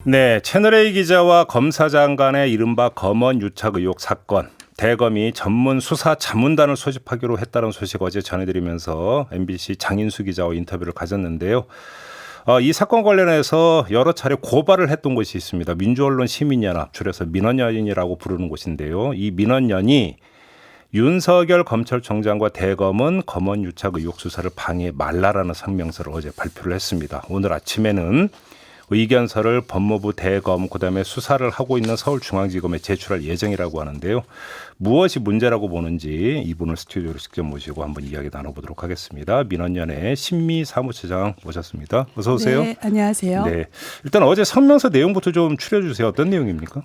네, 채널A 기자와 검사장 간의 이른바 검언 유착 의혹 사건. 대검이 전문 수사 자문단을 소집하기로 했다는 소식 어제 전해드리면서 MBC 장인수 기자와 인터뷰를 가졌는데요. 이 사건 관련해서 여러 차례 고발을 했던 곳이 있습니다. 민주언론 시민연합, 줄여서 민언연이라고 부르는 곳인데요. 이 민언연이 윤석열 검찰총장과 대검은 검언 유착 의혹 수사를 방해 말라라는 성명서를 어제 발표를 했습니다. 오늘 아침에는 의견서를 법무부 대검 그다음에 수사를 하고 있는 서울중앙지검에 제출할 예정이라고 하는데요. 무엇이 문제라고 보는지 이분을 스튜디오로 직접 모시고 한번 이야기 나눠보도록 하겠습니다. 민언연의 신미 사무처장 모셨습니다. 어서 오세요. 네, 안녕하세요. 네, 일단 어제 성명서 내용부터 좀 추려주세요. 어떤 내용입니까?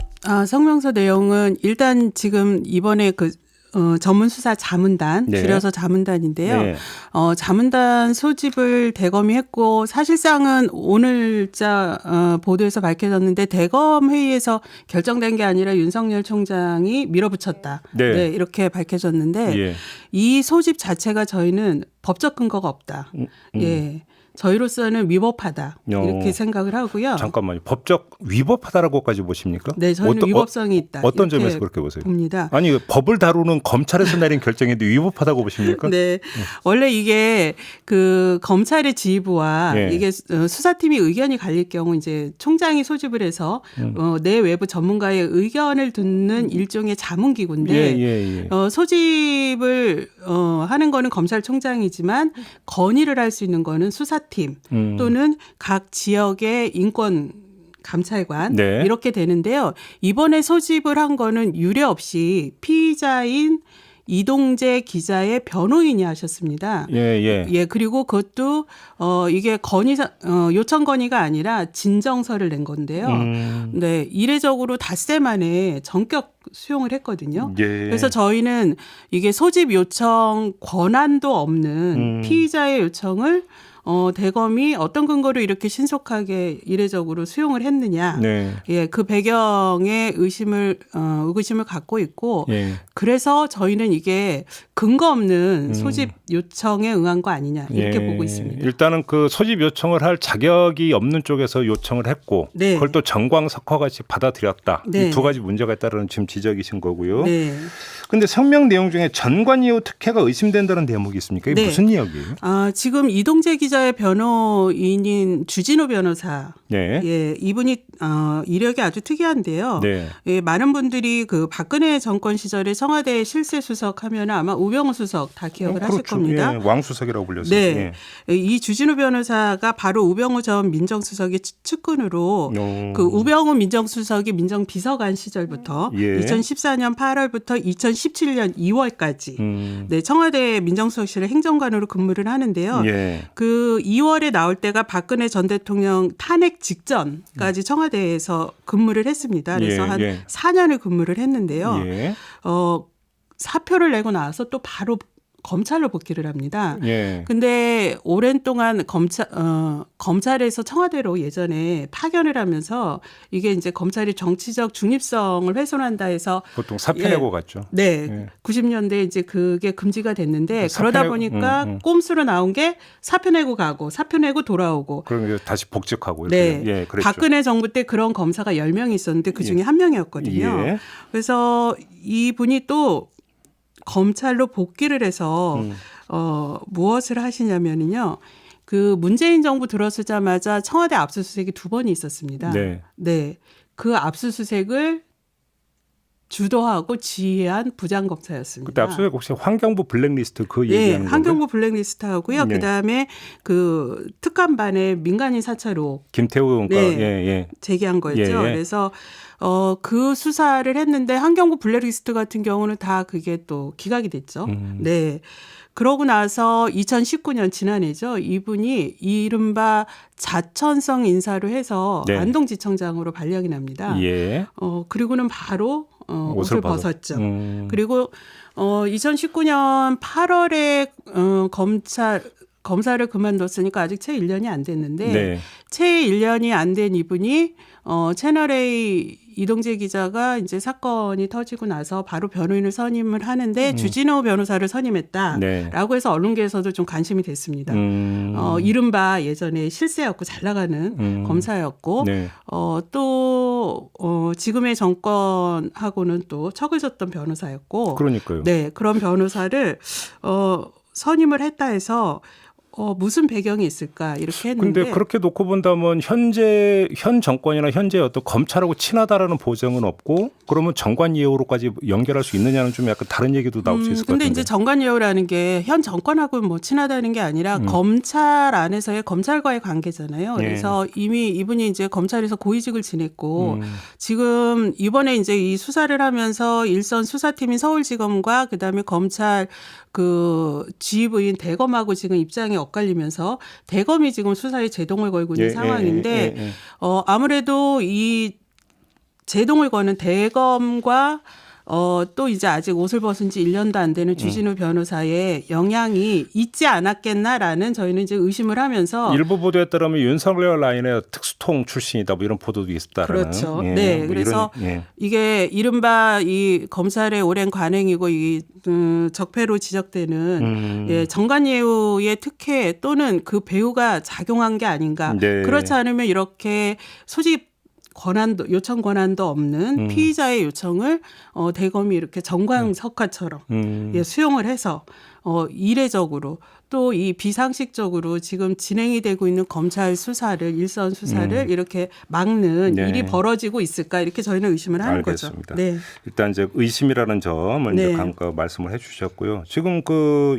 성명서 내용은 일단 지금 이번에 전문 수사 자문단, 네. 줄여서 자문단인데요. 네. 자문단 소집을 대검이 했고 사실상은 오늘자 보도에서 밝혀졌는데 대검 회의에서 결정된 게 아니라 윤석열 총장이 밀어붙였다. 네. 네, 이렇게 밝혀졌는데 예. 이 소집 자체가 저희는 법적 근거가 없다. 예. 저희로서는 위법하다 이렇게 생각을 하고요. 잠깐만요. 법적 위법하다라고까지 보십니까? 네, 저희는 위법성이 있다. 어떤 점에서 그렇게 보세요? 봅니다. 아니 법을 다루는 검찰에서 내린 결정인데 위법하다고 보십니까? 네, 원래 이게 그 검찰의 지휘부와 네. 이게 수사팀이 의견이 갈릴 경우 이제 총장이 소집을 해서 내 외부 전문가의 의견을 듣는 일종의 자문기구인데 소집을 하는 거는 검찰총장이지만 건의를 할 수 있는 거는 수사팀 또는 각 지역의 인권 감찰관 네. 이렇게 되는데요. 이번에 소집을 한 거는 유례 없이 피의자인 이동재 기자의 변호인이 하셨습니다. 예, 그리고 그것도 이게 요청 건의가 아니라 진정서를 낸 건데요. 네, 이례적으로 닷새 만에 전격 수용을 했거든요. 예. 그래서 저희는 이게 소집 요청 권한도 없는 피의자의 요청을 대검이 어떤 근거로 이렇게 신속하게 이례적으로 수용을 했느냐. 네. 예, 그 배경에 의구심을 갖고 있고, 예. 그래서 저희는 이게 근거 없는 소집 요청에 응한 거 아니냐 이렇게 보고 있습니다. 일단은 그 소집 요청을 할 자격이 없는 쪽에서 요청을 했고, 네. 그걸 또 정광석화 같이 받아들였다. 네. 이 두 가지 문제가 있다는 지금 지적이신 거고요. 네. 근데 성명 내용 중에 전관이후 특혜가 의심된다는 대목이 있습니까? 이게 네. 무슨 이야기예요? 지금 이동재 기자의 변호인인 주진우 변호사, 네. 예, 이분이 이력이 아주 특이한데요. 네. 예, 많은 분들이 그 박근혜 정권 시절에 청와대 실세 수석하면 아마 우병우 수석 다 기억을 하실 그렇죠. 겁니다. 예, 왕수석이라고 불렸어요. 네, 예. 이 주진우 변호사가 바로 우병우 전 민정수석의 측근으로 그 우병우 민정수석이 민정비서관 시절부터 예. 2014년 8월부터 2017년 2월까지 네, 청와대 민정수석실의 행정관으로 근무를 하는데요. 예. 그 2월에 나올 때가 박근혜 전 대통령 탄핵 직전까지 청와대에서 근무를 했습니다. 그래서 한 4년을 근무를 했는데요. 예. 사표를 내고 나서 또 바로 검찰로 복귀를 합니다. 예. 근데 오랜 동안 검찰에서 청와대로 예전에 파견을 하면서 이게 이제 검찰이 정치적 중립성을 훼손한다 해서 보통 사표 내고 갔죠. 네. 예. 90년대 이제 그게 금지가 됐는데 그러다 사표 보니까 꼼수로 나온 게 사표 내고 가고 사표 내고 돌아오고 그럼 다시 복직하고 네. 이렇게. 예, 그랬죠. 박근혜 정부 때 그런 검사가 10명이 있었는데 그중에 한 명이었거든요. 예. 그래서 이분이 또 검찰로 복귀를 해서 무엇을 하시냐면요. 그 문재인 정부 들어서자마자 청와대 압수수색이 2번이 있었습니다. 네. 네. 그 압수수색을 주도하고 지휘한 부장검사였습니다. 그때 압수수색 혹시 환경부 블랙리스트 그 얘기하는 건가요? 환경부 블랙리스트하고요. 네. 그다음에 그 특감반에 민간인 사찰로 김태우가 제기한 거였죠. 예, 예. 그래서 그 수사를 했는데 환경부 블랙리스트 같은 경우는 다 그게 또 기각이 됐죠. 네. 그러고 나서 2019년 지난해죠. 이분이 이른바 자천성 인사로 해서 네. 안동지청장으로 발령이 납니다. 예. 그리고는 바로 옷을 벗었죠. 그리고 2019년 8월에 검사를 그만뒀으니까 아직 채 1년이 안 됐는데 네. 채 1년이 안 된 이분이 채널A 이동재 기자가 이제 사건이 터지고 나서 바로 변호인을 선임을 하는데 주진호 변호사를 선임했다라고 네. 해서 언론계에서도 좀 관심이 됐습니다. 이른바 예전에 실세였고 잘 나가는 검사였고 네. 또 지금의 정권하고는 또 척을 졌던 변호사였고 그러니까요. 네, 그런 변호사를 선임을 했다 해서 무슨 배경이 있을까 이렇게 했는데. 근데 그렇게 놓고 본다면 현 정권이나 현재 어떤 검찰하고 친하다라는 보장은 없고 그러면 정관예우로까지 연결할 수 있느냐는 좀 약간 다른 얘기도 나올 수 있을 것 같은데. 근데 이제 정관예우라는 게 현 정권하고 뭐 친하다는 게 아니라 검찰 안에서의 검찰과의 관계잖아요. 그래서 이미 이분이 이제 검찰에서 고위직을 지냈고 지금 이번에 이제 이 수사를 하면서 일선 수사팀인 서울지검과 그다음에 검찰 그 지휘부인 대검하고 지금 입장이 엇갈리면서 대검이 지금 수사에 제동을 걸고 있는 상황인데 아무래도 이 제동을 거는 대검과 또 이제 아직 옷을 벗은 지 1년도 안 되는 주진우 변호사의 영향이 있지 않았겠나라는 저희는 이제 의심을 하면서 일부 보도에 따르면 윤석열 라인의 특수통 출신이다 뭐 이런 보도도 있다라는. 그렇죠. 네. 뭐 그래서 이게 이른바 이 검찰의 오랜 관행이고 이 적폐로 지적되는 정관예우의 특혜 또는 그 배후가 작용한 게 아닌가. 네. 그렇지 않으면 이렇게 소집 권한도 요청 권한도 없는 피의자의 요청을 대검이 이렇게 정광석화처럼 수용을 해서 이례적으로 또 이 비상식적으로 지금 진행이 되고 있는 검찰 수사를 일선 수사를 이렇게 막는 일이 벌어지고 있을까 이렇게 저희는 의심을 하는 알겠습니다. 거죠. 네. 일단 이제 의심이라는 점을 이제 간과 말씀을 해주셨고요. 지금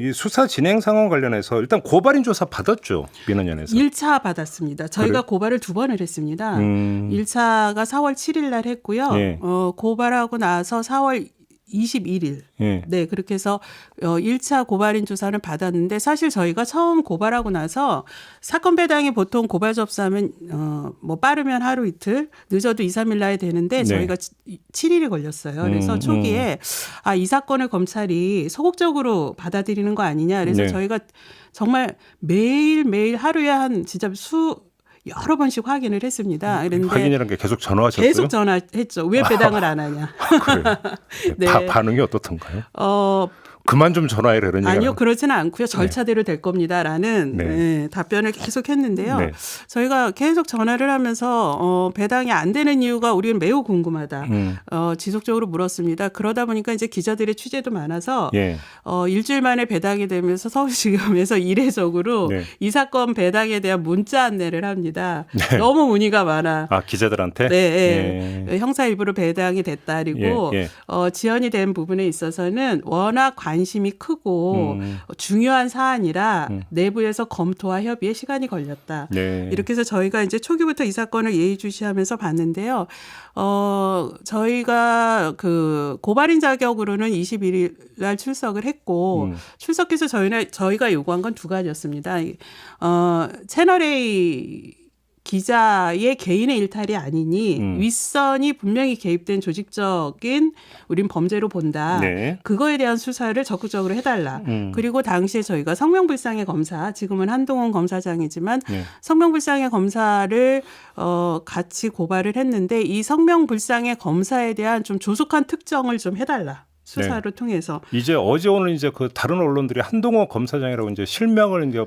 이 수사 진행 상황 관련해서 일단 고발인 조사 받았죠, 민원연에서. 1차 받았습니다. 저희가 고발을 2번을 했습니다. 1차가 4월 7일 날 했고요. 고발하고 나서 4월 21일. 네, 그렇게 해서 1차 고발인 조사를 받았는데 사실 저희가 처음 고발하고 나서 사건 배당이 보통 고발 접수하면 뭐 빠르면 하루 이틀, 늦어도 2, 3일 나야 되는데 저희가 7일이 걸렸어요. 그래서 초기에 이 사건을 검찰이 소극적으로 받아들이는 거 아니냐. 그래서 저희가 정말 매일매일 하루에 한 진짜 여러 번씩 확인을 했습니다. 그런데 확인이라는 게 계속 전화하셨어요? 계속 전화했죠. 왜 배당을 안 하냐. 그래요. 네. 반응이 어떻던가요? 그만 좀 전화해라 이런 얘기. 아니요. 그렇지는 않고요. 절차대로 될 겁니다라는 답변을 계속 했는데요. 저희가 계속 전화를 하면서 배당이 안 되는 이유가 우리는 매우 궁금하다. 지속적으로 물었습니다. 그러다 보니까 이제 기자들의 취재도 많아서 일주일 만에 배당이 되면서 서울지검에서 이례적으로 이 사건 배당에 대한 문자 안내를 합니다. 너무 문의가 많아. 기자들한테? 네. 형사 일부로 배당이 됐다. 그리고 지연이 된 부분에 있어서는 워낙 관심이 크고 중요한 사안이라 내부에서 검토와 협의에 시간이 걸렸다. 이렇게 해서 저희가 이제 초기부터 이 사건을 예의주시하면서 봤는데요. 저희가 그 고발인 자격으로는 21일 날 출석을 했고 출석해서 저희가 요구한 건 2가지였습니다. 채널A 기자의 개인의 일탈이 아니니 윗선이 분명히 개입된 조직적인 우린 범죄로 본다. 그거에 대한 수사를 적극적으로 해달라. 그리고 당시에 저희가 성명불상의 검사, 지금은 한동훈 검사장이지만 성명불상의 검사를 같이 고발을 했는데 이 성명불상의 검사에 대한 좀 조속한 특정을 좀 해달라. 수사를 통해서 이제 어제 오늘 이제 그 다른 언론들이 한동훈 검사장이라고 이제 실명을 이제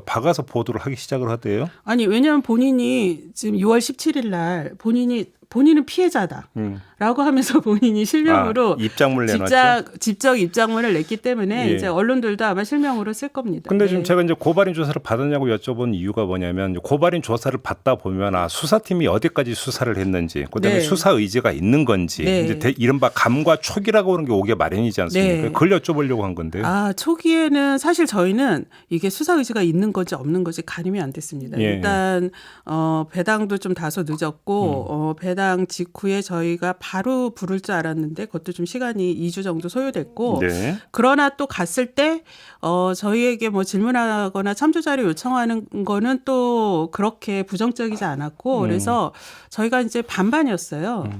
박아서 보도를 하기 시작을 하대요. 아니 왜냐하면 본인이 지금 6월 17일 날 본인은 피해자다라고 하면서 본인이 실명으로 입장문을 내놨죠. 직접 입장문을 냈기 때문에 이제 언론들도 아마 실명으로 쓸 겁니다. 근데 지금 제가 이제 고발인 조사를 받았냐고 여쭤본 이유가 뭐냐면 고발인 조사를 받다 보면 수사팀이 어디까지 수사를 했는지 그다음에 수사 의지가 있는 건지 이제 이른바 감과 촉이라고 하는 게 오게 마련이지 않습니까? 그걸 여쭤보려고 한 건데요. 초기에는 사실 저희는 이게 수사 의지가 있는 건지 없는 건지 가늠이 안 됐습니다. 일단 배당도 좀 다소 늦었고 배당 직후에 저희가 바로 부를 줄 알았는데 그것도 좀 시간이 2주 정도 소요됐고 그러나 또 갔을 때 저희에게 뭐 질문하거나 참조 자료 요청하는 거는 또 그렇게 부정적이지 않았고 그래서 저희가 이제 반반이었어요.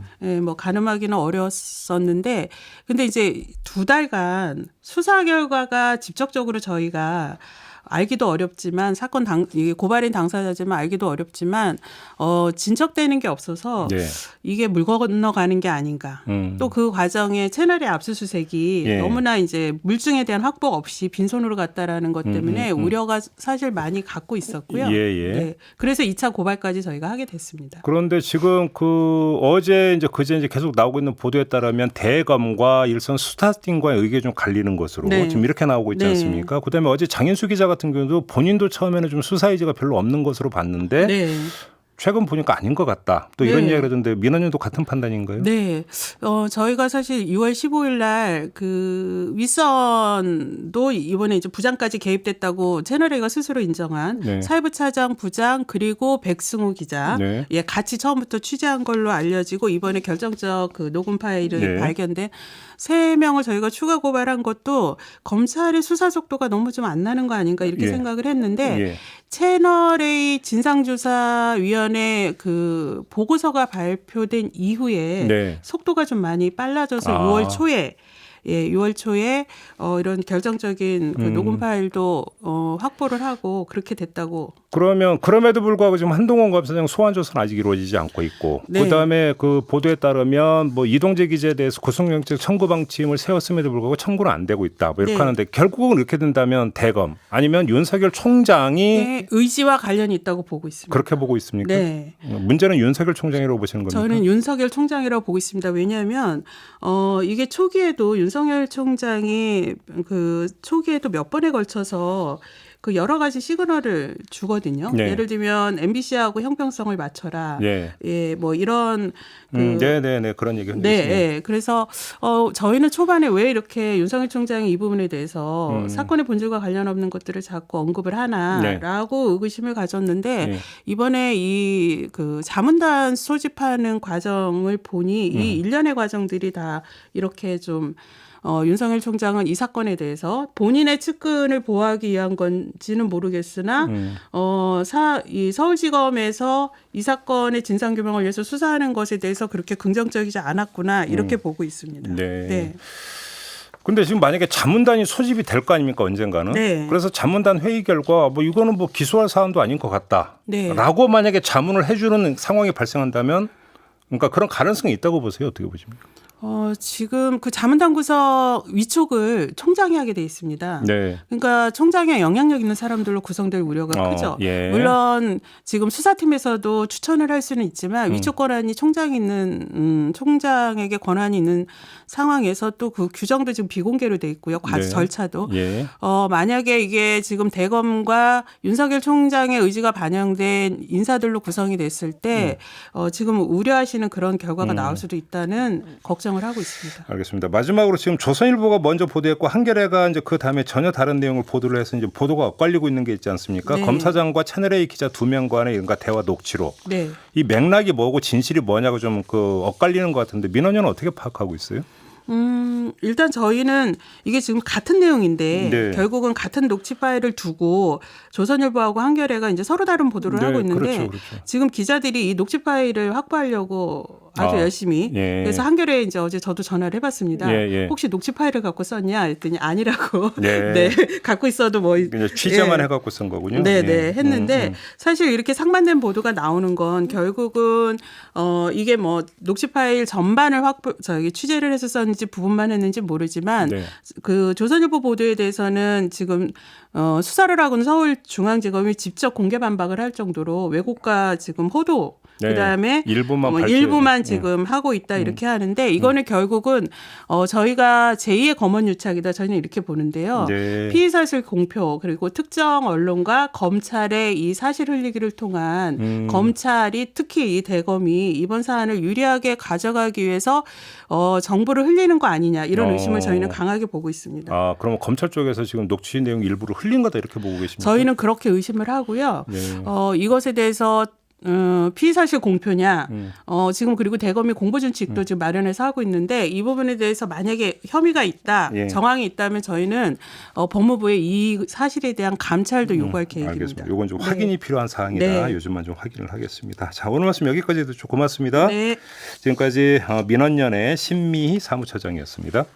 뭐 가늠하기는 어려웠었는데 근데 이제 2달간 수사 결과가 직접적으로 저희가 알기도 어렵지만 이게 고발인 당사자지만 알기도 어렵지만 진척되는 게 없어서 네. 이게 물 건너가는 게 아닌가. 또 그 과정에 채널의 압수수색이 예. 너무나 이제 물증에 대한 확보 없이 빈손으로 갔다라는 것 때문에 우려가 사실 많이 갖고 있었고요. 예. 네. 그래서 2차 고발까지 저희가 하게 됐습니다. 그런데 지금 어제 그제 계속 나오고 있는 보도에 따르면 대검과 일선 수사팀과의 의견이 좀 갈리는 것으로 네. 지금 이렇게 나오고 있지 네. 않습니까? 그다음에 어제 장인수 기자 같은 경우도 본인도 처음에는 좀 수사 의지가 별로 없는 것으로 봤는데 네. 최근 보니까 아닌 것 같다. 또 이런 네. 이야기를 하던데 민원연도 같은 판단인가요? 네. 저희가 사실 2월 15일 날 윗선도 이번에 이제 부장까지 개입됐다고 채널A가 스스로 인정한 네. 사회부 차장 부장 그리고 백승호 기자 네. 예, 같이 처음부터 취재한 걸로 알려지고 이번에 결정적 녹음 파일이 네. 발견된 3명을 저희가 추가 고발한 것도 검찰의 수사 속도가 너무 좀 안 나는 거 아닌가 이렇게 예. 생각을 했는데 예. 채널A 진상조사위원회 보고서가 발표된 이후에 네. 속도가 좀 많이 빨라져서 6월 초에 이런 결정적인 녹음 파일도 확보를 하고 그렇게 됐다고. 그러면 그럼에도 불구하고 지금 한동훈 검사장 소환 조사는 아직 이루어지지 않고 있고 네. 그다음에 그 보도에 따르면 이동재 기자에 대해서 구속영장 청구 방침을 세웠음에도 불구하고 청구는 안 되고 있다. 이렇게 네. 하는데 결국은 이렇게 된다면 대검 아니면 윤석열 총장이 네, 의지와 관련이 있다고 보고 있습니다. 그렇게 보고 있습니까? 네. 문제는 윤석열 총장이라고 보시는 겁니까? 저는 윤석열 총장이라고 보고 있습니다. 왜냐하면 이게 초기에도 윤석열 총장이 초기에도 몇 번에 걸쳐서 여러 가지 시그널을 주거든요. 네. 예를 들면 MBC하고 형평성을 맞춰라. 예. 예, 이런 네네네 그런 얘기 네, 네. 그래서 저희는 초반에 왜 이렇게 윤석열 총장이 이 부분에 대해서 사건의 본질과 관련 없는 것들을 자꾸 언급을 하나라고 네. 의구심을 가졌는데 네. 이번에 이 자문단 소집하는 과정을 보니 이 일련의 과정들이 다 이렇게 좀 윤석열 총장은 이 사건에 대해서 본인의 측근을 보호하기 위한 건지는 모르겠으나 이 서울지검에서 이 사건의 진상규명을 위해서 수사하는 것에 대해서 그렇게 긍정적이지 않았구나 이렇게 보고 있습니다. 네. 네. 근데 지금 만약에 자문단이 소집이 될 거 아닙니까 언젠가는? 네. 그래서 자문단 회의 결과 이거는 기소할 사안도 아닌 것 같다. 네. 라고 만약에 자문을 해주는 상황이 발생한다면 그러니까 그런 가능성이 있다고 보세요. 어떻게 보십니까? 지금 자문단 구성 위촉을 총장이 하게 돼 있습니다. 네. 그러니까 총장의 영향력 있는 사람들로 구성될 우려가 크죠. 예. 물론 지금 수사팀에서도 추천을 할 수는 있지만 위촉 권한이 총장에게 권한이 있는 상황에서 또 그 규정도 지금 비공개로 돼 있고요. 네. 절차도. 예. 만약에 이게 지금 대검과 윤석열 총장의 의지가 반영된 인사들로 구성이 됐을 때 지금 우려하시는 그런 결과가 나올 수도 있다는 걱정을 하고 있습니다. 알겠습니다. 마지막으로 지금 조선일보가 먼저 보도했고 한겨레가 이제 그 다음에 전혀 다른 내용을 보도를 해서 이제 보도가 엇갈리고 있는 게 있지 않습니까? 네. 검사장과 채널A 기자 2명 간의 이른바 대화 녹취록. 네. 이 맥락이 뭐고 진실이 뭐냐고 좀 엇갈리는 것 같은데 민원연은 어떻게 파악하고 있어요? 일단 저희는 이게 지금 같은 내용인데 네. 결국은 같은 녹취 파일을 두고 조선일보하고 한겨레가 이제 서로 다른 보도를 네, 하고 있는데 그렇죠. 지금 기자들이 이 녹취 파일을 확보하려고 아주 열심히 예. 그래서 한겨레에 이제 어제 저도 전화를 해봤습니다. 예. 혹시 녹취 파일을 갖고 썼냐 했더니 아니라고. 네. 네. 갖고 있어도 그냥 취재만 예. 해갖고 쓴 거군요. 네, 예. 네, 했는데 사실 이렇게 상반된 보도가 나오는 건 결국은 이게 녹취 파일 전반을 취재를 해서 썼는지 부분만 했는지 모르지만 네. 조선일보 보도에 대해서는 지금 수사를 하고는 서울중앙지검이 직접 공개 반박을 할 정도로 왜곡과 지금 호도 네. 그다음에 일부만 지금 하고 있다 이렇게 하는데 이거는 결국은 저희가 제2의 검언유착이다 저희는 이렇게 보는데요. 네. 피의사실 공표 그리고 특정 언론과 검찰의 이 사실 흘리기를 통한 검찰이 특히 이 대검이 이번 사안을 유리하게 가져가기 위해서 정보를 흘리는 거 아니냐 이런 의심을 저희는 강하게 보고 있습니다. 아, 그러면 검찰 쪽에서 지금 녹취 내용 일부를 흘린 거다 이렇게 보고 계십니까? 저희는 그렇게 의심을 하고요. 네. 이것에 대해서 피의사실 공표냐, 지금 그리고 대검이 공보준칙도 지금 마련해서 하고 있는데 이 부분에 대해서 만약에 혐의가 있다, 예. 정황이 있다면 저희는 법무부에 이 사실에 대한 감찰도 요구할 계획입니다. 알겠습니다. 이건 좀 네. 확인이 필요한 사항이다. 네. 요즘만 좀 확인을 하겠습니다. 자, 오늘 말씀 여기까지 듣죠. 고맙습니다. 네. 지금까지 민원연의 신미희 사무처장이었습니다.